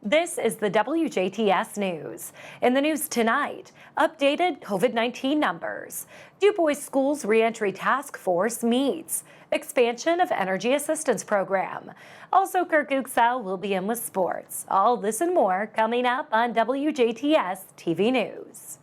This is the WJTS News. In the news tonight, updated COVID-19 numbers. Dubois Schools Reentry Task Force meets. Expansion of Energy Assistance Program. Also, Kirk Uxel will be in with sports. All this and more coming up on WJTS TV News.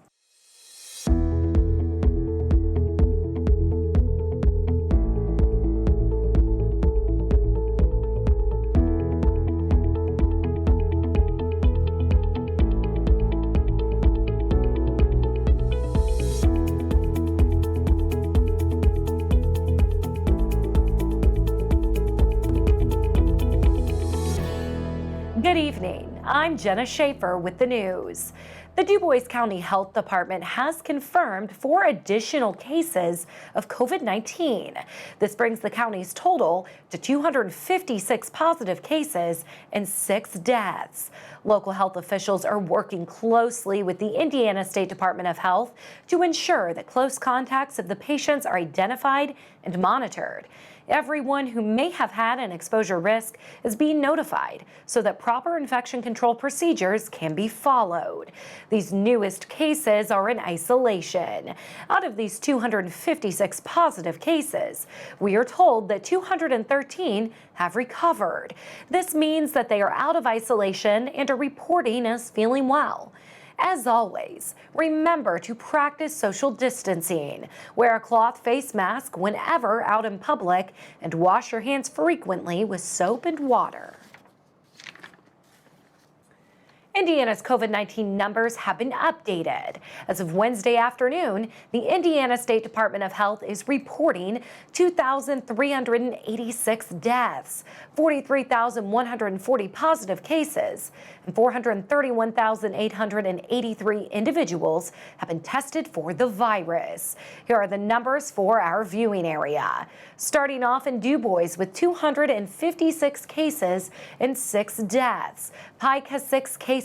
Good evening. I'm Jenna Schaffer with the news. The Dubois County Health Department has confirmed 4 additional cases of COVID-19. This brings the county's total to 256 positive cases and 6 deaths. Local health officials are working closely with the Indiana State Department of Health to ensure that close contacts of the patients are identified and monitored. Everyone who may have had an exposure risk is being notified so that proper infection control procedures can be followed. These newest cases are in isolation. Out of these 256 positive cases, we are told that 213 have recovered. This means that they are out of isolation and are reporting as feeling well. As always, remember to practice social distancing. Wear a cloth face mask whenever out in public and wash your hands frequently with soap and water. Indiana's COVID-19 numbers have been updated. As of Wednesday afternoon, the Indiana State Department of Health is reporting 2,386 deaths, 43,140 positive cases, and 431,883 individuals have been tested for the virus. Here are the numbers for our viewing area. Starting off in Dubois with 256 cases and 6 deaths. Pike has 6 cases.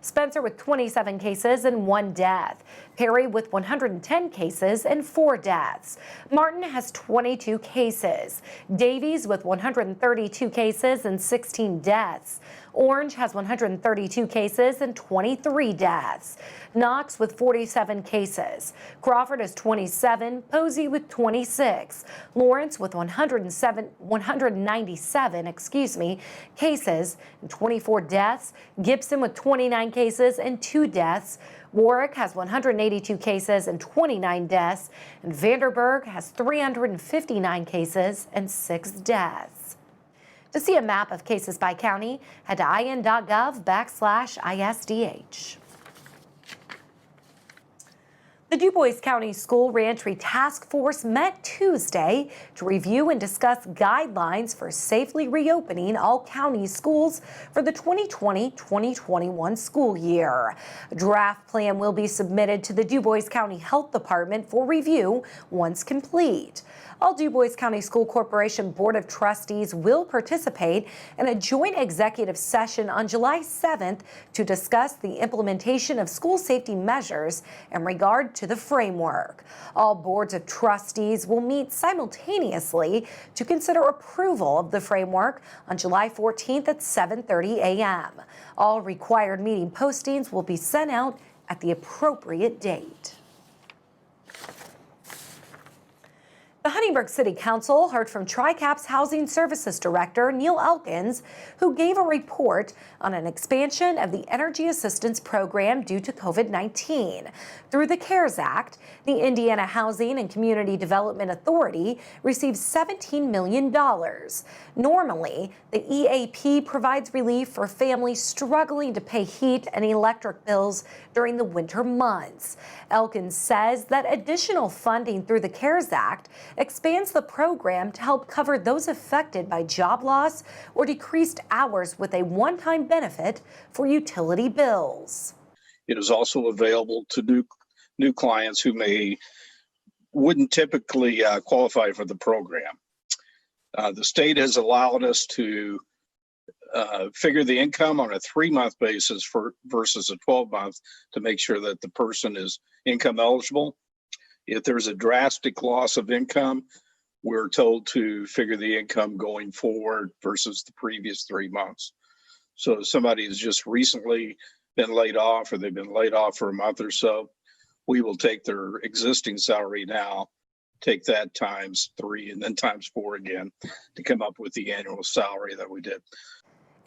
Spencer with 27 cases and 1 death. Perry with 110 cases and 4 deaths. Martin has 22 cases. Davies with 132 cases and 16 deaths. Orange has 132 cases and 23 deaths. Knox with 47 cases. Crawford has 27. Posey with 26. Lawrence with 197 cases and 24 deaths. Gibson with 29 cases and 2 deaths. Warwick has 182 cases and 29 deaths. And Vanderburgh has 359 cases and 6 deaths. To see a map of cases by county, head to in.gov/ISDH. The Dubois County School Reentry Task Force met Tuesday to review and discuss guidelines for safely reopening all county schools for the 2020-2021 school year. A draft plan will be submitted to the Dubois County Health Department for review once complete. All Dubois County School Corporation Board of Trustees will participate in a joint executive session on July 7th to discuss the implementation of school safety measures in regard to the framework. All boards of trustees will meet simultaneously to consider approval of the framework on July 14th at 7:30 a.m. All required meeting postings will be sent out at the appropriate date. The Huntingburg City Council heard from TriCap's Housing Services Director, Neil Elkins, who gave a report on an expansion of the Energy Assistance Program due to COVID-19. Through the CARES Act, the Indiana Housing and Community Development Authority received $17 million. Normally, the EAP provides relief for families struggling to pay heat and electric bills during the winter months. Elkins says that additional funding through the CARES Act expands the program to help cover those affected by job loss or decreased hours with a one-time benefit for utility bills. It is also available to new clients who wouldn't typically qualify for the program. The state has allowed us to figure the income on a 3-month basis versus a 12-month to make sure that the person is income eligible. If there's a drastic loss of income, we're told to figure the income going forward versus the previous 3 months. So if somebody has just recently been laid off or they've been laid off for a month or so, we will take their existing salary now, take that times 3 and then times 4 again to come up with the annual salary that we did.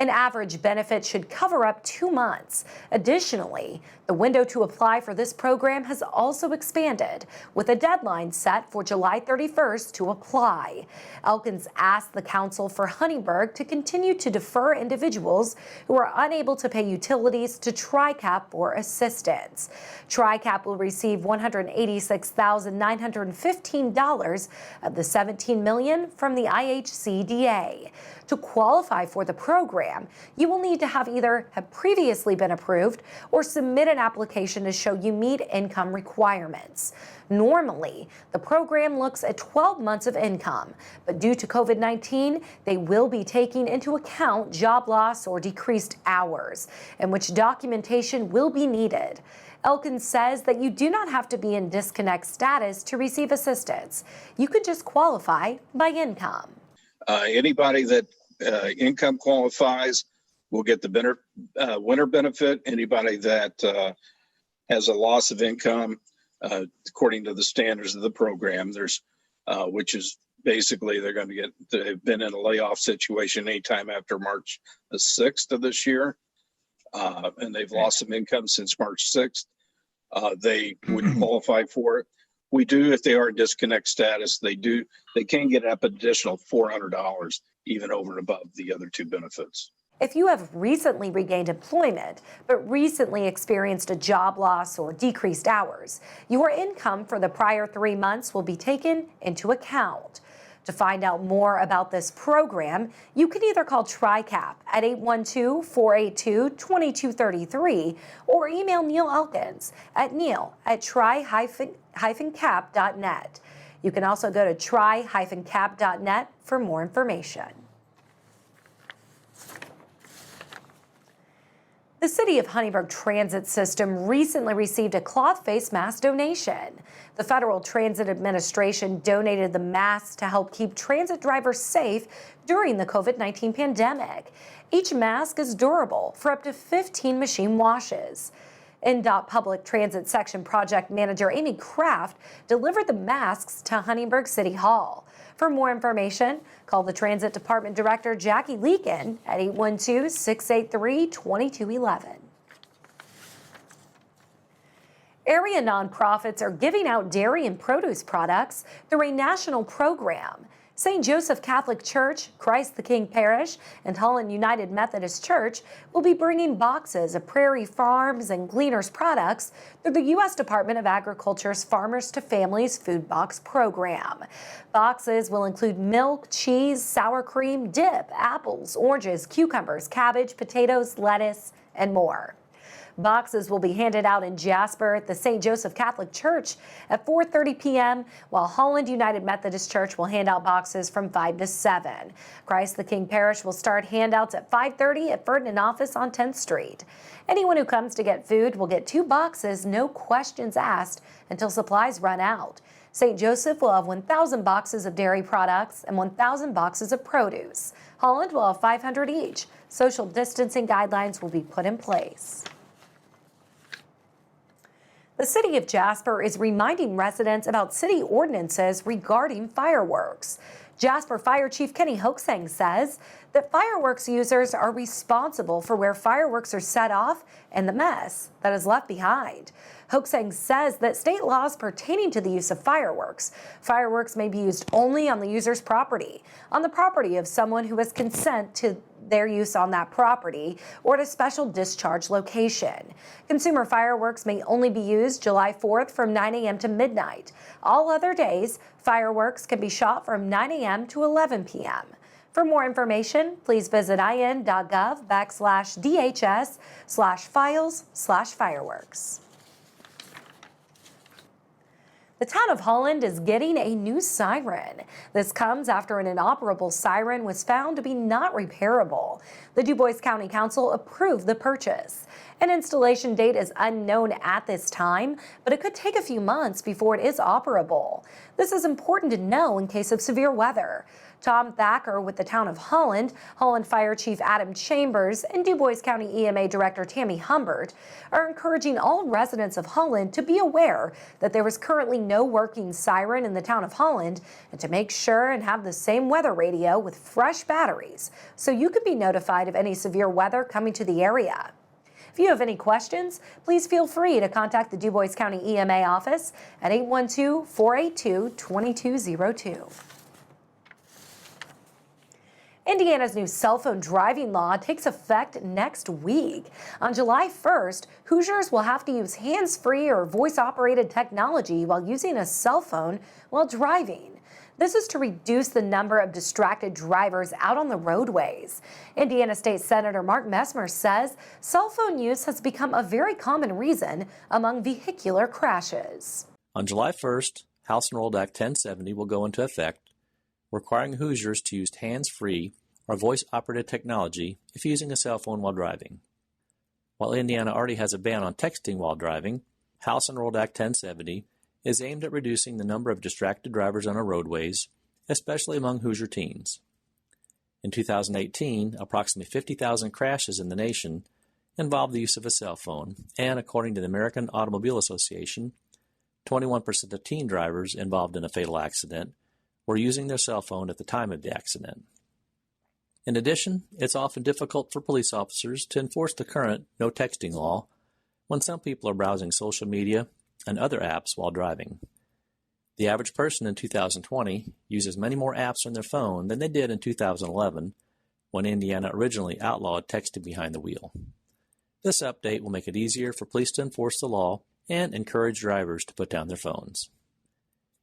An average benefit should cover up 2 months. Additionally, the window to apply for this program has also expanded, with a deadline set for July 31st to apply. Elkins asked the Council for Huntingburg to continue to defer individuals who are unable to pay utilities to TRICAP for assistance. TRICAP will receive $186,915 of the $17 million from the IHCDA. To qualify for the program, you will need to have either have previously been approved or submit an application to show you meet income requirements. Normally, the program looks at 12 months of income, but due to COVID-19, they will be taking into account job loss or decreased hours, in which documentation will be needed. Elkins says that you do not have to be in disconnect status to receive assistance. You could just qualify by income. Anybody that income qualifies will get the winter benefit. Anybody that has a loss of income, according to the standards of the program, there's which is basically they've been in a layoff situation anytime after March the 6th of this year, and they've lost some income since March 6th. They would qualify for it. We do, if they are in disconnect status, they can get up an additional $400 even over and above the other 2 benefits. If you have recently regained employment, but recently experienced a job loss or decreased hours, your income for the prior 3 months will be taken into account. To find out more about this program, you can either call TRICAP at 812-482-2233 or email Neil Elkins at neil@tri-cap.net. You can also go to tri-cap.net for more information. The City of Huntingburg Transit System recently received a cloth face mask donation. The Federal Transit Administration donated the masks to help keep transit drivers safe during the COVID-19 pandemic. Each mask is durable for up to 15 machine washes. NDOT Public Transit Section Project Manager Amy Kraft delivered the masks to Huntingburg City Hall. For more information, call the Transit Department Director Jackie Leakin at 812-683-2211. Area nonprofits are giving out dairy and produce products through a national program. St. Joseph Catholic Church, Christ the King Parish, and Holland United Methodist Church will be bringing boxes of Prairie Farms and Gleaners products through the U.S. Department of Agriculture's Farmers to Families Food Box program. Boxes will include milk, cheese, sour cream, dip, apples, oranges, cucumbers, cabbage, potatoes, lettuce, and more. Boxes will be handed out in Jasper at the St. Joseph Catholic Church at 4:30 p.m., while Holland United Methodist Church will hand out boxes from 5 to 7. Christ the King Parish will start handouts at 5:30 at Ferdinand Office on 10th Street. Anyone who comes to get food will get 2 boxes, no questions asked, until supplies run out. St. Joseph will have 1,000 boxes of dairy products and 1,000 boxes of produce. Holland will have 500 each. Social distancing guidelines will be put in place. The City of Jasper is reminding residents about city ordinances regarding fireworks. Jasper Fire Chief Kenny Hoaxang says that fireworks users are responsible for where fireworks are set off and the mess that is left behind. Hoaxang says that state laws pertaining to the use of fireworks may be used only on the user's property, on the property of someone who has consent to their use on that property, or at a special discharge location. Consumer fireworks may only be used July 4th from 9 a.m. to midnight. All other days, fireworks can be shot from 9 a.m. to 11 p.m. For more information, please visit in.gov/DHS/files/fireworks. The town of Holland is getting a new siren. This comes after an inoperable siren was found to be not repairable. The Dubois County Council approved the purchase. An installation date is unknown at this time, but it could take a few months before it is operable. This is important to know in case of severe weather. Tom Thacker with the town of Holland, Holland Fire Chief Adam Chambers, and Dubois County EMA Director Tammy Humbert are encouraging all residents of Holland to be aware that there is currently no working siren in the town of Holland, and to make sure and have the same weather radio with fresh batteries so you can be notified of any severe weather coming to the area. If you have any questions, please feel free to contact the Dubois County EMA office at 812-482-2202. Indiana's new cell phone driving law takes effect next week. On July 1st, Hoosiers will have to use hands-free or voice-operated technology while using a cell phone while driving. This is to reduce the number of distracted drivers out on the roadways. Indiana State Senator Mark Messmer says cell phone use has become a very common reason among vehicular crashes. On July 1st, House Enrolled Act 1070 will go into effect, requiring Hoosiers to use hands-free or voice-operated technology if using a cell phone while driving. While Indiana already has a ban on texting while driving, House Enrolled Act 1070 is aimed at reducing the number of distracted drivers on our roadways, especially among Hoosier teens. In 2018, approximately 50,000 crashes in the nation involved the use of a cell phone, and according to the American Automobile Association, 21% of teen drivers involved in a fatal accident were using their cell phone at the time of the accident. In addition, it's often difficult for police officers to enforce the current no texting law when some people are browsing social media and other apps while driving. The average person in 2020 uses many more apps on their phone than they did in 2011, when Indiana originally outlawed texting behind the wheel. This update will make it easier for police to enforce the law and encourage drivers to put down their phones.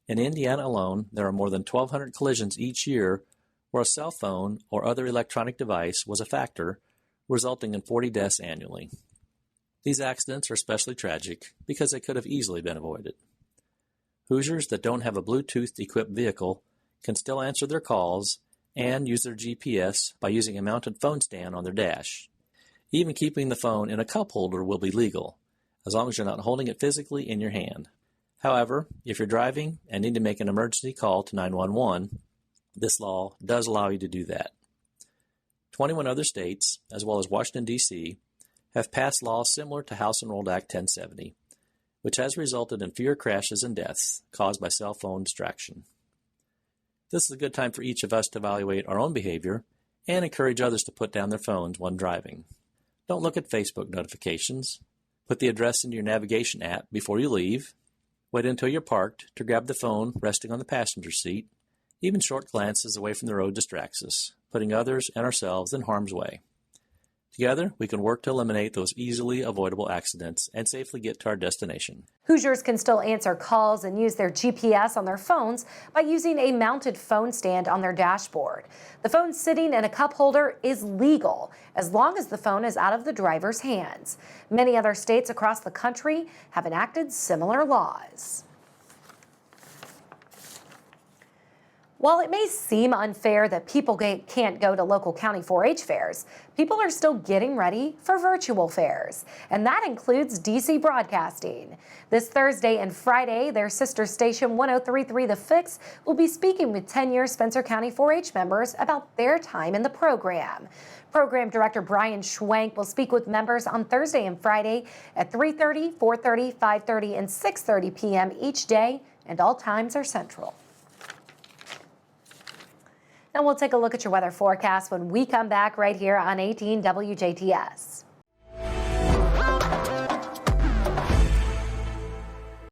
In Indiana alone, there are more than 1,200 collisions each year where a cell phone or other electronic device was a factor, resulting in 40 deaths annually. These accidents are especially tragic because they could have easily been avoided. Hoosiers that don't have a Bluetooth-equipped vehicle can still answer their calls and use their GPS by using a mounted phone stand on their dash. Even keeping the phone in a cup holder will be legal, as long as you're not holding it physically in your hand. However, if you're driving and need to make an emergency call to 911, this law does allow you to do that. 21 other states, as well as Washington, D.C., have passed laws similar to House Enrolled Act 1070, which has resulted in fewer crashes and deaths caused by cell phone distraction. This is a good time for each of us to evaluate our own behavior and encourage others to put down their phones when driving. Don't look at Facebook notifications. Put the address into your navigation app before you leave. Wait until you're parked to grab the phone resting on the passenger seat. Even short glances away from the road distracts us, putting others and ourselves in harm's way. Together, we can work to eliminate those easily avoidable accidents and safely get to our destination. Hoosiers can still answer calls and use their GPS on their phones by using a mounted phone stand on their dashboard. The phone sitting in a cup holder is legal as long as the phone is out of the driver's hands. Many other states across the country have enacted similar laws. While it may seem unfair that people can't go to local county 4-H fairs, people are still getting ready for virtual fairs, and that includes DC Broadcasting. This Thursday and Friday, their sister station 103.3 The Fix will be speaking with 10-year Spencer County 4-H members about their time in the program. Program Director Brian Schwank will speak with members on Thursday and Friday at 3:30, 4:30, 5:30, and 6:30 p.m. each day, and all times are central. And we'll take a look at your weather forecast when we come back right here on 18 WJTS.